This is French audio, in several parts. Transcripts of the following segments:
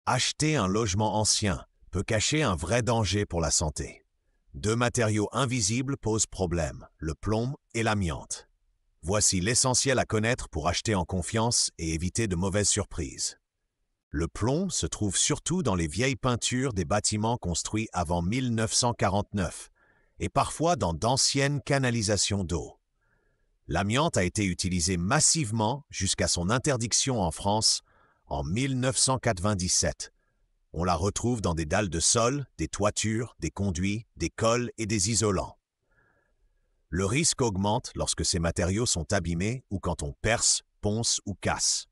Acheter un logement ancien peut cacher un vrai danger pour la santé. Deux matériaux invisibles posent problème, le plomb et l'amiante. Voici l'essentiel à connaître pour acheter en confiance et éviter de mauvaises surprises. Le plomb se trouve surtout dans les vieilles peintures des bâtiments construits avant 1949 et parfois dans d'anciennes canalisations d'eau. L'amiante a été utilisée massivement jusqu'à son interdiction en France en 1997. On la retrouve dans des dalles de sol, des toitures, des conduits, des cols et des isolants. Le risque augmente lorsque ces matériaux sont abîmés ou quand on perce, ponce ou casse.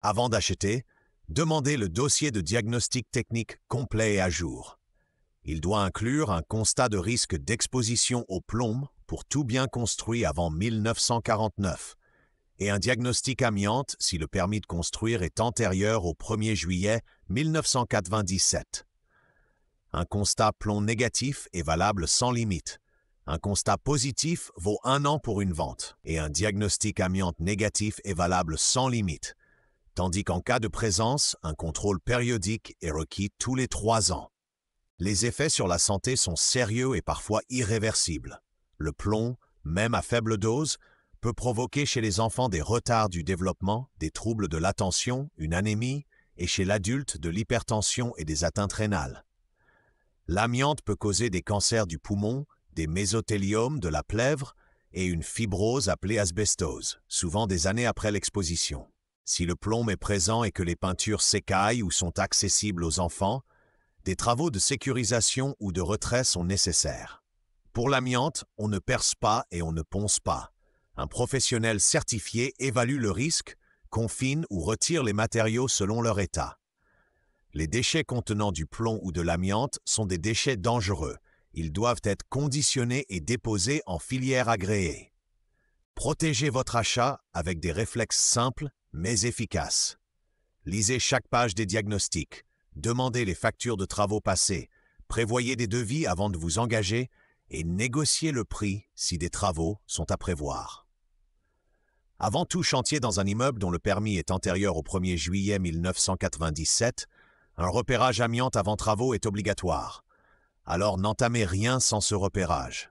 Avant d'acheter, demandez le dossier de diagnostic technique complet et à jour. Il doit inclure un constat de risque d'exposition au plomb pour tout bien construit avant 1949 et un diagnostic amiante si le permis de construire est antérieur au 1er juillet 1997. Un constat plomb négatif est valable sans limite. Un constat positif vaut 1 an pour une vente et un diagnostic amiante négatif est valable sans limite, tandis qu'en cas de présence, un contrôle périodique est requis tous les 3 ans. Les effets sur la santé sont sérieux et parfois irréversibles. Le plomb, même à faible dose, peut provoquer chez les enfants des retards du développement, des troubles de l'attention, une anémie, et chez l'adulte de l'hypertension et des atteintes rénales. L'amiante peut causer des cancers du poumon, des mésothéliomes, de la plèvre et une fibrose appelée asbestose, souvent des années après l'exposition. Si le plomb est présent et que les peintures s'écaillent ou sont accessibles aux enfants, des travaux de sécurisation ou de retrait sont nécessaires. Pour l'amiante, on ne perce pas et on ne ponce pas. Un professionnel certifié évalue le risque, confine ou retire les matériaux selon leur état. Les déchets contenant du plomb ou de l'amiante sont des déchets dangereux. Ils doivent être conditionnés et déposés en filière agréée. Protégez votre achat avec des réflexes simples mais efficaces. Lisez chaque page des diagnostics. Demandez les factures de travaux passés, prévoyez des devis avant de vous engager et négociez le prix si des travaux sont à prévoir. Avant tout chantier dans un immeuble dont le permis est antérieur au 1er juillet 1997, un repérage amiante avant travaux est obligatoire. Alors n'entamez rien sans ce repérage.